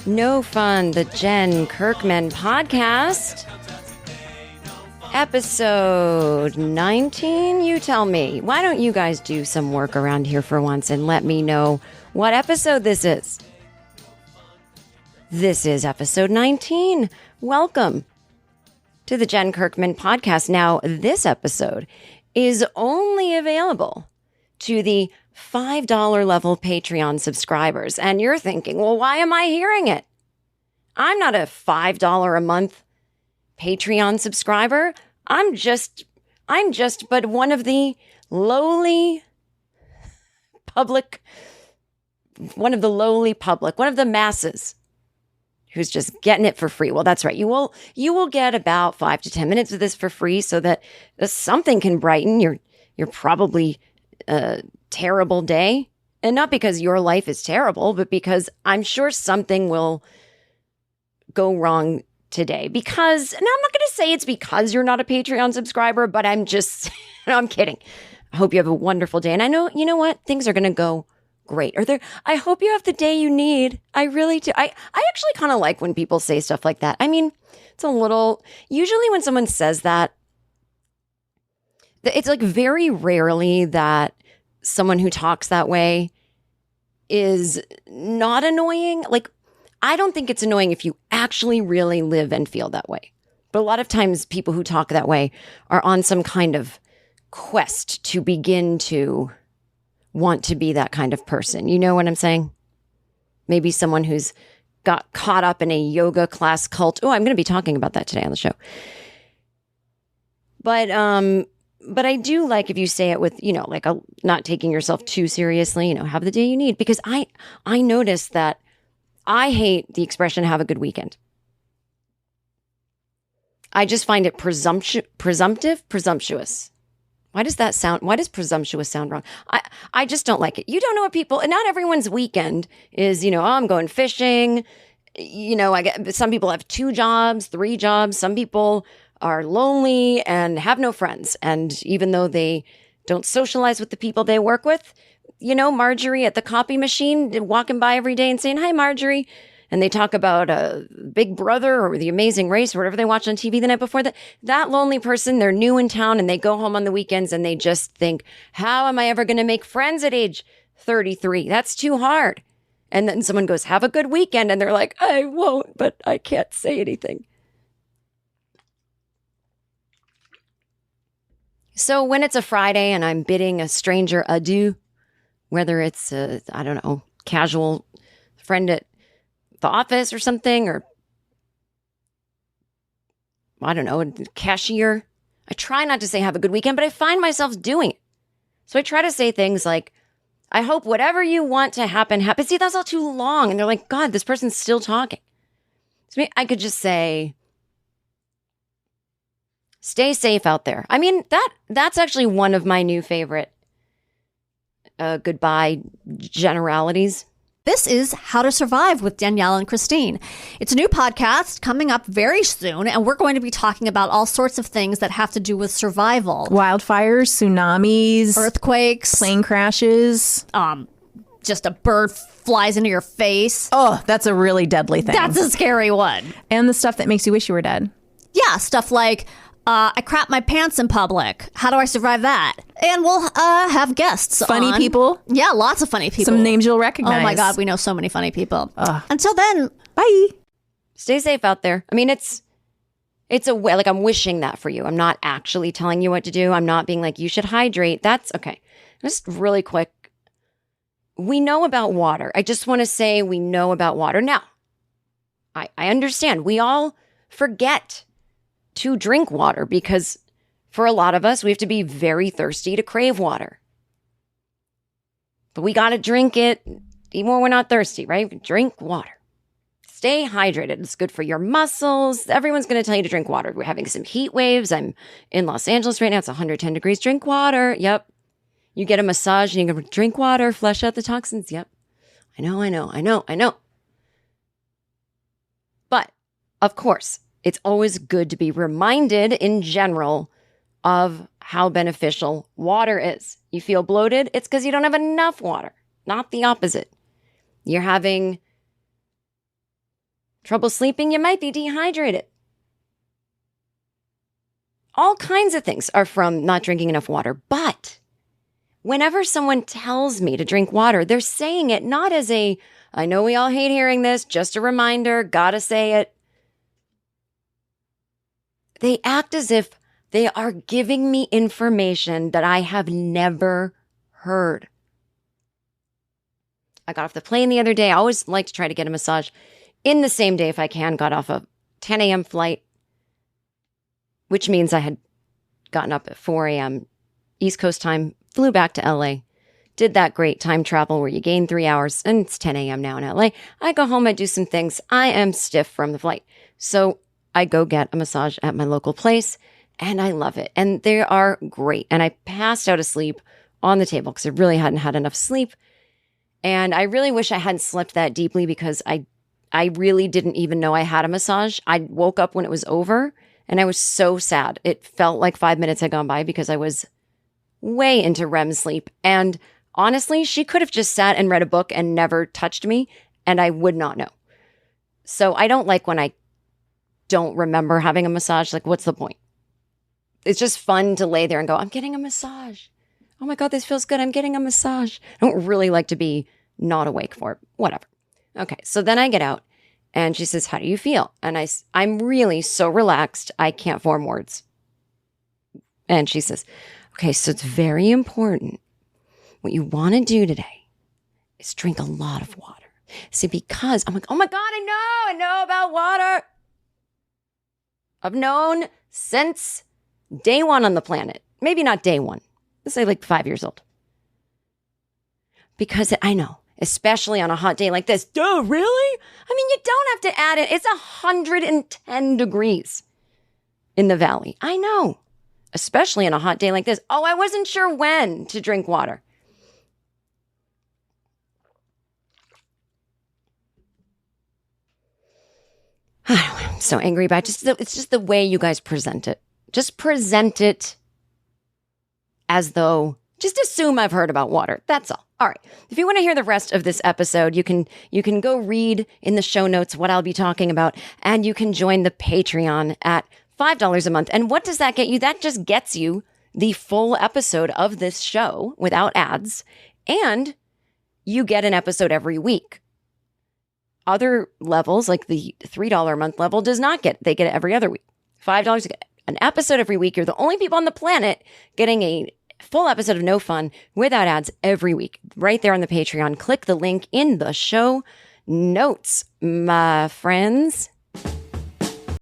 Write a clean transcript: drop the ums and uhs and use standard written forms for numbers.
No Fun, the Jen Kirkman podcast. Episode 19, you tell me. Why don't you guys do some work around here for once and let me know what episode this is? This is episode 19. Welcome to the Jen Kirkman podcast. Now, this episode is only available to the $5 level Patreon subscribers. And you're thinking, well, why am I hearing it? I'm not a $5 a month Patreon subscriber. I'm just but one of the lowly public, one of the masses who's just getting it for free. Well, that's right. You will get about 5 to 10 minutes of this for free so that something can brighten your probably terrible day. And not because your life is terrible, but because I'm sure something will go wrong today. Because, and I'm not going to say it's because you're not a Patreon subscriber, but I'm just, no, I'm kidding. I hope you have a wonderful day. And I know, you know what? Things are going to go great. I hope you have the day you need. I really do. I actually kind of like when people say stuff like that. I mean, it's a little, usually when someone says that, it's like very rarely that someone who talks that way is not annoying. Like, I don't think it's annoying if you actually really live and feel that way. But a lot of times people who talk that way are on some kind of quest to begin to want to be that kind of person. You know what I'm saying? Maybe someone who's got caught up in a yoga class cult. Oh, I'm going to be talking about that today on the show. But I do like if you say it with, like not taking yourself too seriously, have the day you need. Because I notice that I hate the expression, have a good weekend. I just find it presumptuous. Why does presumptuous sound wrong? I just don't like it. You don't know what people, and not everyone's weekend is, I'm going fishing. Some people have 2 jobs, 3 jobs. Some people are lonely and have no friends. And even though they don't socialize with the people they work with, Marjorie at the copy machine walking by every day and saying, hi, Marjorie. And they talk about Big Brother or The Amazing Race or whatever they watch on TV the night before. That lonely person, they're new in town and they go home on the weekends and they just think, how am I ever going to make friends at age 33? That's too hard. And then someone goes, have a good weekend. And they're like, I won't, but I can't say anything. So when it's a Friday and I'm bidding a stranger adieu, whether it's a, casual friend at the office or something, or a cashier, I try not to say have a good weekend, but I find myself doing it. So I try to say things like, I hope whatever you want to happen, happens. See, that's all too long. And they're like, God, this person's still talking. So I could just say, stay safe out there. I mean, that's actually one of my new favorite goodbye generalities. This is How to Survive with Danielle and Christine. It's a new podcast coming up very soon, and we're going to be talking about all sorts of things that have to do with survival. Wildfires, tsunamis, earthquakes, plane crashes, just a bird flies into your face. Oh, that's a really deadly thing. That's a scary one. And the stuff that makes you wish you were dead. Yeah, stuff like, I crap my pants in public. How do I survive that? And we'll have guests Funny on. people. Yeah, lots of funny people. Some names you'll recognize. Oh my God, we know so many funny people. Until then, bye. Stay safe out there. I mean, it's a way, like I'm wishing that for you. I'm not actually telling you what to do. I'm not being like, you should hydrate. That's okay. Just really quick. We know about water. I just want to say we know about water. Now, I understand. We all forget to drink water because for a lot of us, we have to be very thirsty to crave water. But we got to drink it even when we're not thirsty, right? Drink water. Stay hydrated. It's good for your muscles. Everyone's going to tell you to drink water. We're having some heat waves. I'm in Los Angeles right now. It's 110 degrees. Drink water. Yep. You get a massage and you can drink water, flush out the toxins. Yep. I know. But, of course, it's always good to be reminded in general of how beneficial water is. You feel bloated? It's because you don't have enough water, not the opposite. You're having Trouble sleeping? You might be dehydrated. All kinds of things are from not drinking enough water. But whenever someone tells me to drink water, they're saying it not as a, I know we all hate hearing this, just a reminder, gotta say it. They act as if they are giving me information that I have never heard. I got off the plane the other day. I always like to try to get a massage in the same day if I can. Got off a 10 a.m. flight, which means I had gotten up at 4 a.m. East Coast time, flew back to LA, did that great time travel where you gain 3 hours, and it's 10 a.m. now in LA. I go home, I do some things. I am stiff from the flight. So I go get a massage at my local place, and I love it. And they are great. And I passed out asleep on the table because I really hadn't had enough sleep. And I really wish I hadn't slept that deeply because I really didn't even know I had a massage. I woke up when it was over, and I was so sad. It felt like 5 minutes had gone by because I was way into REM sleep. And honestly, she could have just sat and read a book and never touched me, and I would not know. So I don't like when I don't remember having a massage. Like, what's the point? It's just fun to lay there and go, I'm getting a massage. Oh my God, this feels good. I'm getting a massage. I don't really like to be not awake for it. Whatever. Okay, so then I get out and she says, how do you feel? And I'm really so relaxed, I can't form words. And she says, okay, so it's very important. What you want to do today is drink a lot of water. See, because I'm like, oh my God, I know about water. I've known since day one on the planet. Maybe not day one. Let's say like 5 years old. Because I know, especially on a hot day like this. Duh, really? I mean, you don't have to add it. It's 110 degrees in the valley. I know, especially on a hot day like this. Oh, I wasn't sure when to drink water. I'm so angry about it. It's just the way you guys present it. Just present it as though, just assume I've heard about water. That's all. All right. If you want to hear the rest of this episode, you can go read in the show notes what I'll be talking about, and you can join the Patreon at $5 a month. And what does that get you? That just gets you the full episode of this show without ads, and you get an episode every week. Other levels, like the $3 a month level, does not get. They get it every other week. $5, you get an episode every week. You're the only people on the planet getting a full episode of No Fun without ads every week. Right there on the Patreon. Click the link in the show notes, my friends.